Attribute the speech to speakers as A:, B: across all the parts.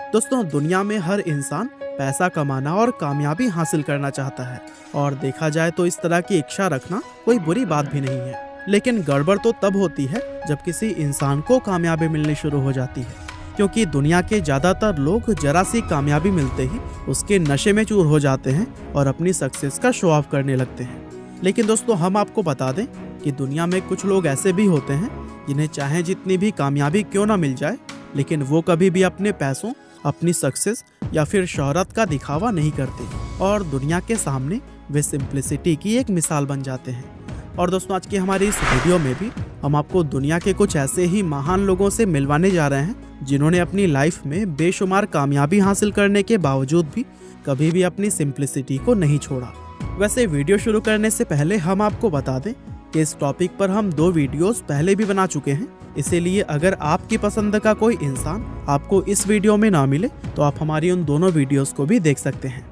A: दोस्तों, दुनिया में हर इंसान पैसा कमाना और कामयाबी हासिल करना चाहता है और देखा जाए तो इस तरह की इच्छा रखना कोई बुरी बात भी नहीं है। लेकिन गड़बड़ तो तब होती है जब किसी इंसान को कामयाबी मिलनी शुरू हो जाती है, क्योंकि दुनिया के ज़्यादातर लोग जरा सी कामयाबी मिलते ही उसके नशे में चूर हो जाते हैं और अपनी सक्सेस का शो ऑफ करने लगते हैं। लेकिन दोस्तों, हम आपको बता दें कि दुनिया में कुछ लोग ऐसे भी होते हैं जिन्हें चाहे जितनी भी कामयाबी क्यों ना मिल जाए, लेकिन वो कभी भी अपने पैसों, अपनी सक्सेस या फिर शोहरत का दिखावा नहीं करते और दुनिया के सामने वे सिंप्लिसिटी की एक मिसाल बन जाते हैं। और दोस्तों, आज की हमारी इस वीडियो में भी हम आपको दुनिया के कुछ ऐसे ही महान लोगों से मिलवाने जा रहे हैं जिन्होंने अपनी लाइफ में बेशुमार कामयाबी हासिल करने के बावजूद भी कभी भी अपनी सिंप्लिसिटी को नहीं छोड़ा। वैसे वीडियो शुरू करने से पहले हम आपको बता दें कि इस टॉपिक पर हम 2 वीडियोस पहले भी बना चुके हैं, इसीलिए अगर आपकी पसंद का कोई इंसान आपको इस वीडियो में ना मिले तो आप हमारी उन दोनों वीडियोस को भी देख सकते हैं।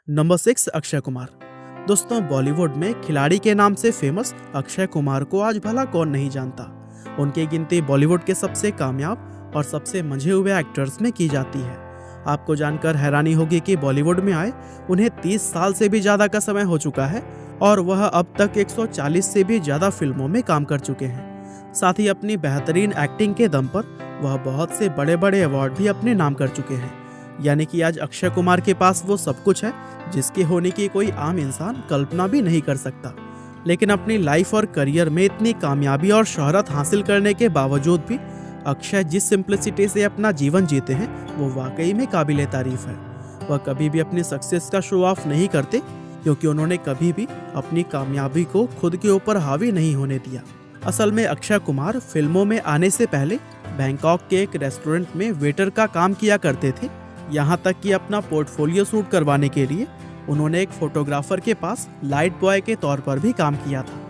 A: नंबर 6, अक्षय कुमार। दोस्तों, बॉलीवुड में खिलाड़ी के नाम से फेमस अक्षय कुमार को आज भला कौन नहीं जानता। उनकी गिनती बॉलीवुड के सबसे कामयाब और सबसे मंझे हुए एक्टर्स में की जाती है। आपको जानकर हैरानी होगी कि बॉलीवुड में आए उन्हें 30 साल से भी ज़्यादा का समय हो चुका है और वह अब तक 140 से भी ज़्यादा फिल्मों में काम कर चुके हैं। साथ ही अपनी बेहतरीन एक्टिंग के दम पर वह बहुत से बड़े बड़े अवार्ड भी अपने नाम कर चुके हैं। यानी कि आज अक्षय कुमार के पास वो सब कुछ है जिसके होने की कोई आम इंसान कल्पना भी नहीं कर सकता। लेकिन अपनी लाइफ और करियर में इतनी कामयाबी और शोहरत हासिल करने के बावजूद भी अक्षय जिस सिंप्लिसिटी से अपना जीवन जीते हैं वो वाकई में काबिले तारीफ है। वह कभी भी अपनी सक्सेस का शो ऑफ नहीं करते, क्योंकि उन्होंने कभी भी अपनी कामयाबी को खुद के ऊपर हावी नहीं होने दिया। असल में अक्षय कुमार फिल्मों में आने से पहले बैंकॉक के एक रेस्टोरेंट में वेटर का काम किया करते थे। यहाँ तक कि अपना पोर्टफोलियो शूट करवाने के लिए उन्होंने एक फोटोग्राफर के पास लाइट बॉय के तौर पर भी काम किया था।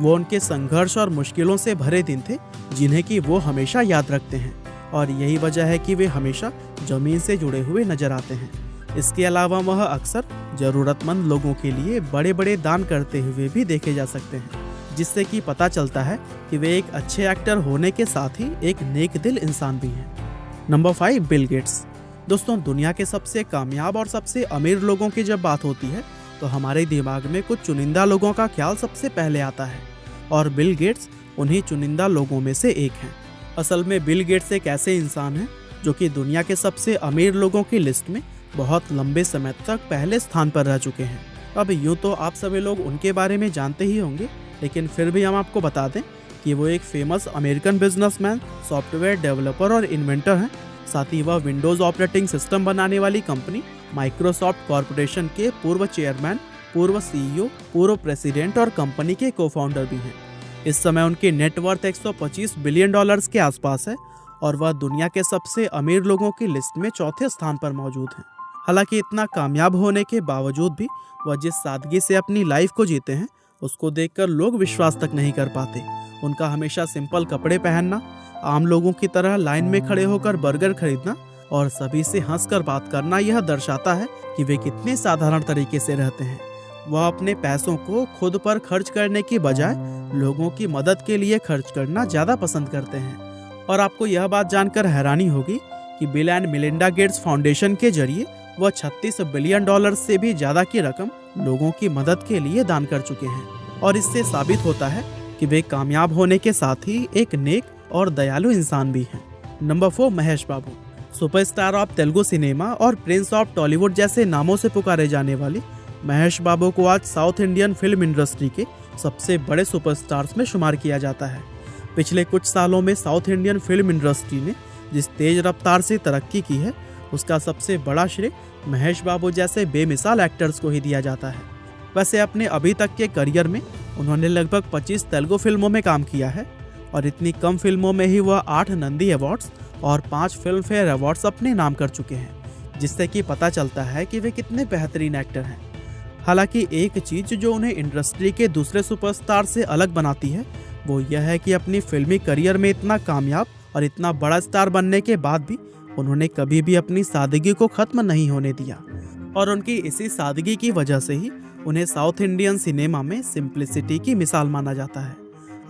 A: वो उनके संघर्ष और मुश्किलों से भरे दिन थे जिन्हें कि वो हमेशा याद रखते हैं और यही वजह है कि वे हमेशा जमीन से जुड़े हुए नजर आते हैं। इसके अलावा वह अक्सर जरूरतमंद लोगों के लिए बड़े बड़े दान करते हुए भी देखे जा सकते हैं, जिससे कि पता चलता है कि वे एक अच्छे एक्टर होने के साथ ही एक नेक दिल इंसान भी हैं। Number 5, Bill Gates. दोस्तों, दुनिया के सबसे कामयाब और सबसे अमीर लोगों की जब बात होती है तो हमारे दिमाग में कुछ चुनिंदा लोगों का ख्याल सबसे पहले आता है और बिल गेट्स उन्हीं चुनिंदा लोगों में से एक हैं। असल में बिल गेट्स एक ऐसे इंसान हैं जो कि दुनिया के सबसे अमीर लोगों की लिस्ट में बहुत लंबे समय तक पहले स्थान पर रह चुके हैं। अब यूँ तो आप सभी लोग उनके बारे में जानते ही होंगे, लेकिन फिर भी हम आपको बता दें कि वो एक famous American businessman, software developer और इन्वेंटर हैं। साथ ही वह विंडोज़ ऑपरेटिंग सिस्टम बनाने वाली कंपनी माइक्रोसॉफ्ट कॉरपोरेशन के पूर्व चेयरमैन, पूर्व सीईओ, पूर्व प्रेसिडेंट और कंपनी के को-फाउंडर भी हैं। इस समय उनकी नेटवर्थ $125 बिलियन के आसपास है और वह दुनिया के सबसे अमीर लोगों की लिस्ट में 4थे स्थान पर मौजूद हैं। हालांकि इतना कामयाब होने के बावजूद भी वह जिस सादगी से अपनी लाइफ को जीते हैं उसको देखकर लोग विश्वास तक नहीं कर पाते। उनका हमेशा सिंपल कपड़े पहनना, आम लोगों की तरह लाइन में खड़े होकर बर्गर खरीदना और सभी से हंसकर बात करना यह दर्शाता है कि वे कितने साधारण तरीके से रहते हैं। वह अपने पैसों को खुद पर खर्च करने की बजाय लोगों की मदद के लिए खर्च करना ज़्यादा पसंद करते हैं। और आपको यह बात जानकर हैरानी होगी कि bill and Melinda Gates foundation के जरिए वह $36 बिलियन से भी ज़्यादा की रकम लोगों की मदद के लिए दान कर चुके हैं। और इससे साबित होता है कि वे कामयाब होने के साथ ही एक नेक और दयालु इंसान भी हैं। Number 4, Mahesh Babu. Superstar of Telugu cinema और प्रिंस ऑफ टॉलीवुड जैसे नामों से पुकारे जाने वाले महेश बाबू को आज साउथ इंडियन फिल्म इंडस्ट्री के सबसे बड़े सुपरस्टार्स में शुमार किया जाता है। पिछले कुछ सालों में साउथ इंडियन फिल्म इंडस्ट्री ने जिस तेज रफ्तार से तरक्की की है उसका सबसे बड़ा श्रेय महेश बाबू जैसे बेमिसाल एक्टर्स को ही दिया जाता है। वैसे अपने अभी तक के करियर में उन्होंने लगभग 25 तेलुगु फिल्मों में काम किया है और इतनी कम फिल्मों में ही वह 8 नंदी अवार्ड्स और 5 फिल्म फेयर अवार्ड्स अपने नाम कर चुके हैं, जिससे कि पता चलता है कि वे कितने बेहतरीन एक्टर हैं। हालांकि एक चीज़ जो उन्हें इंडस्ट्री के दूसरे सुपरस्टार से अलग बनाती है वो यह है कि अपनी फिल्मी करियर में इतना कामयाब और इतना बड़ा स्टार बनने के बाद भी उन्होंने कभी भी अपनी सादगी को ख़त्म नहीं होने दिया और उनकी इसी सादगी की वजह से ही उन्हें साउथ इंडियन सिनेमा में सिंप्लिसिटी की मिसाल माना जाता है।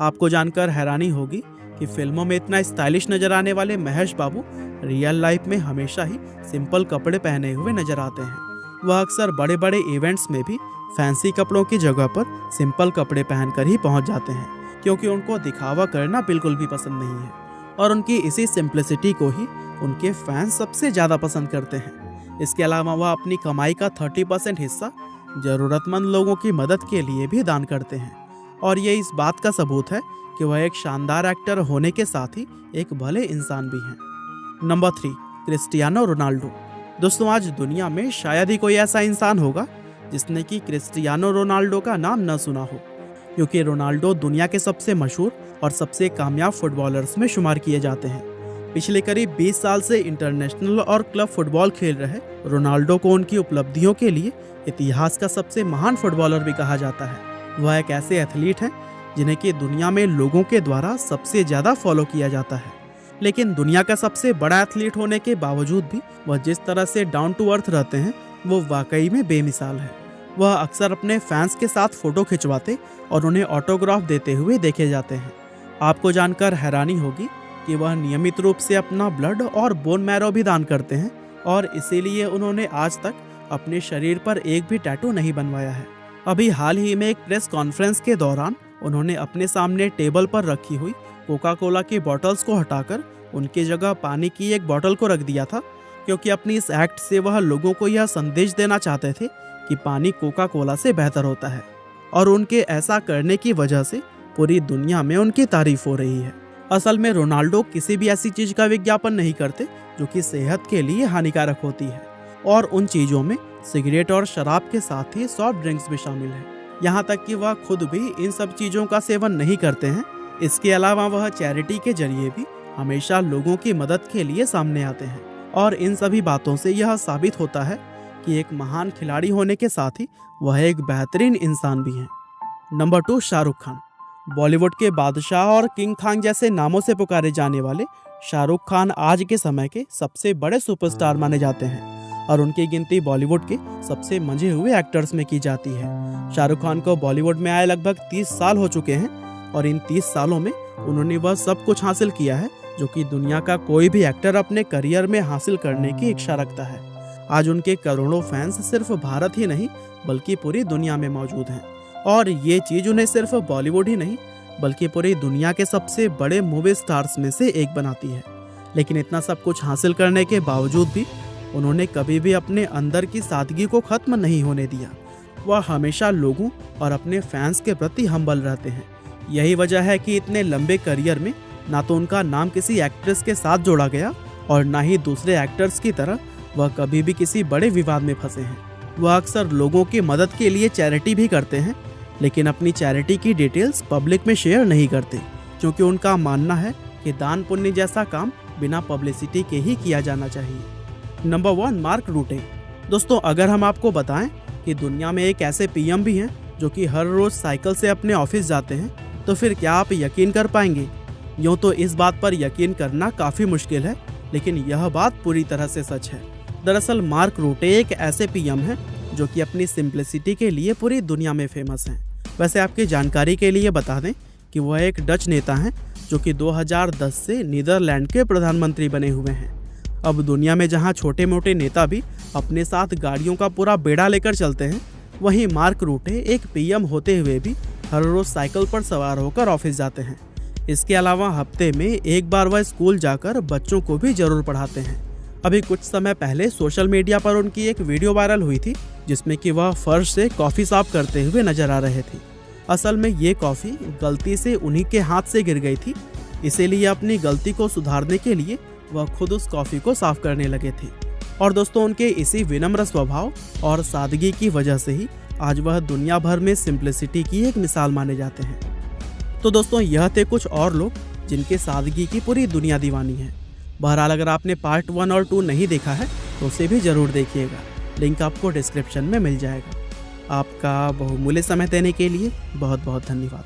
A: आपको जानकर हैरानी होगी कि फिल्मों में इतना स्टाइलिश नजर आने वाले महेश बाबू रियल लाइफ में हमेशा ही सिंपल कपड़े पहने हुए नजर आते हैं। वह अक्सर बड़े बड़े इवेंट्स में भी फैंसी कपड़ों की जगह पर सिंपल कपड़े पहनकर ही पहुंच जाते हैं, क्योंकि उनको दिखावा करना बिल्कुल भी पसंद नहीं है और उनकी इसी सिंप्लिसिटी को ही उनके फैंस सबसे ज़्यादा पसंद करते हैं। इसके अलावा वह अपनी कमाई का 30% हिस्सा ज़रूरतमंद लोगों की मदद के लिए भी दान करते हैं, और ये इस बात का सबूत है कि वह एक शानदार एक्टर होने के साथ ही एक भले इंसान भी हैं। Number 3, Cristiano Ronaldo. दोस्तों, आज दुनिया में शायद ही कोई ऐसा इंसान होगा जिसने कि क्रिस्टियानो रोनाल्डो का नाम न सुना हो, क्योंकि रोनाल्डो दुनिया के सबसे मशहूर और सबसे कामयाब फुटबॉलर्स में शुमार किए जाते हैं। पिछले करीब 20 साल से इंटरनेशनल और क्लब फुटबॉल खेल रहे रोनाल्डो को उनकी उपलब्धियों के लिए इतिहास का सबसे महान फुटबॉलर भी कहा जाता है। वह एक ऐसे एथलीट हैं जिन्हें कि दुनिया में लोगों के द्वारा सबसे ज़्यादा फॉलो किया जाता है, लेकिन दुनिया का सबसे बड़ा एथलीट होने के बावजूद भी वह जिस तरह से डाउन टू अर्थ रहते हैं वो वाकई में बेमिसाल है। वह अक्सर अपने फैंस के साथ फ़ोटो खिंचवाते और उन्हें ऑटोग्राफ देते हुए देखे जाते हैं। आपको जानकर हैरानी होगी कि वह नियमित रूप से अपना ब्लड और बोन मैरो भी दान करते हैं, और इसीलिए उन्होंने आज तक अपने शरीर पर एक भी टैटू नहीं बनवाया है। अभी हाल ही में एक प्रेस कॉन्फ्रेंस के दौरान उन्होंने अपने सामने टेबल पर रखी हुई कोका कोला की बॉटल्स को हटाकर उनकी जगह पानी की एक बॉटल को रख दिया था, क्योंकि अपनी इस एक्ट से वह लोगों को यह संदेश देना चाहते थे कि पानी कोका कोला से बेहतर होता है, और उनके ऐसा करने की वजह से पूरी दुनिया में उनकी तारीफ हो रही है। असल में रोनाल्डो किसी भी ऐसी चीज का विज्ञापन नहीं करते जो कि सेहत के लिए हानिकारक होती है, और उन चीजों में सिगरेट और शराब के साथ ही सॉफ्ट ड्रिंक्स भी शामिल है। यहाँ तक कि वह खुद भी इन सब चीजों का सेवन नहीं करते हैं। इसके अलावा वह चैरिटी के जरिए भी हमेशा लोगों की मदद के लिए सामने आते हैं, और इन सभी बातों से यह साबित होता है कि एक महान खिलाड़ी होने के साथ ही वह एक बेहतरीन इंसान भी हैं। नंबर 2, शाहरुख खान। बॉलीवुड के बादशाह और किंग खान जैसे नामों से पुकारे जाने वाले शाहरुख खान आज के समय के सबसे बड़े सुपरस्टार माने जाते हैं, और उनकी गिनती बॉलीवुड के सबसे मंझे हुए एक्टर्स में की जाती है। शाहरुख खान को बॉलीवुड में आए लगभग 30 साल हो चुके हैं, और इन 30 सालों में उन्होंने वह सब कुछ हासिल किया है जो कि दुनिया का कोई भी एक्टर अपने करियर में हासिल करने की इच्छा रखता है। आज उनके करोड़ों फैंस सिर्फ भारत ही नहीं बल्कि पूरी दुनिया में मौजूद हैं, और ये चीज़ उन्हें सिर्फ बॉलीवुड ही नहीं बल्कि पूरी दुनिया के सबसे बड़े मूवी स्टार्स में से एक बनाती है। लेकिन इतना सब कुछ हासिल करने के बावजूद भी उन्होंने कभी भी अपने अंदर की सादगी को ख़त्म नहीं होने दिया। वह हमेशा लोगों और अपने फैंस के प्रति हम्बल रहते हैं। यही वजह है कि इतने लंबे करियर में ना तो उनका नाम किसी एक्ट्रेस के साथ जोड़ा गया, और ना ही दूसरे एक्टर्स की तरह वह कभी भी किसी बड़े विवाद में फंसे हैं। वह अक्सर लोगों की मदद के लिए चैरिटी भी करते हैं, लेकिन अपनी चैरिटी की डिटेल्स पब्लिक में शेयर नहीं करते, क्योंकि उनका मानना है कि दान पुण्य जैसा काम बिना पब्लिसिटी के ही किया जाना चाहिए। Number 1, mark रूटे। दोस्तों, अगर हम आपको बताएं कि दुनिया में एक ऐसे पीएम भी हैं जो कि हर रोज साइकिल से अपने ऑफिस जाते हैं, तो फिर क्या आप यकीन कर पाएंगे? यूँ तो इस बात पर यकीन करना काफ़ी मुश्किल है, लेकिन यह बात पूरी तरह से सच है। दरअसल मार्क रूटे एक ऐसे पीएम हैं जो कि अपनी सिंप्लिसिटी के लिए पूरी दुनिया में फेमस हैं। वैसे आपकी जानकारी के लिए बता दें कि वह एक डच नेता हैं जो कि 2010 से नीदरलैंड के प्रधानमंत्री बने हुए हैं। अब दुनिया में जहां छोटे मोटे नेता भी अपने साथ गाड़ियों का पूरा बेड़ा लेकर चलते हैं, वहीं मार्क रूटे एक पीएम होते हुए भी हर रोज साइकिल पर सवार होकर ऑफिस जाते हैं। इसके अलावा हफ्ते में एक बार वह स्कूल जाकर बच्चों को भी जरूर पढ़ाते हैं। अभी कुछ समय पहले सोशल मीडिया पर उनकी एक वीडियो वायरल हुई थी जिसमें कि वह फर्श से कॉफ़ी साफ करते हुए नजर आ रहे थे। असल में ये कॉफ़ी गलती से उन्हीं के हाथ से गिर गई थी, इसीलिए अपनी गलती को सुधारने के लिए वह खुद उस कॉफ़ी को साफ करने लगे थे। और दोस्तों, उनके इसी विनम्र स्वभाव और सादगी की वजह से ही आज वह दुनिया भर में सिंप्लिसिटी की एक मिसाल माने जाते हैं। तो दोस्तों, यह थे कुछ और लोग जिनके सादगी की पूरी दुनिया दीवानी है। बहरहाल अगर आपने पार्ट 1 और 2 नहीं देखा है तो उसे भी ज़रूर देखिएगा, लिंक आपको डिस्क्रिप्शन में मिल जाएगा। आपका बहुमूल्य समय देने के लिए बहुत बहुत धन्यवाद।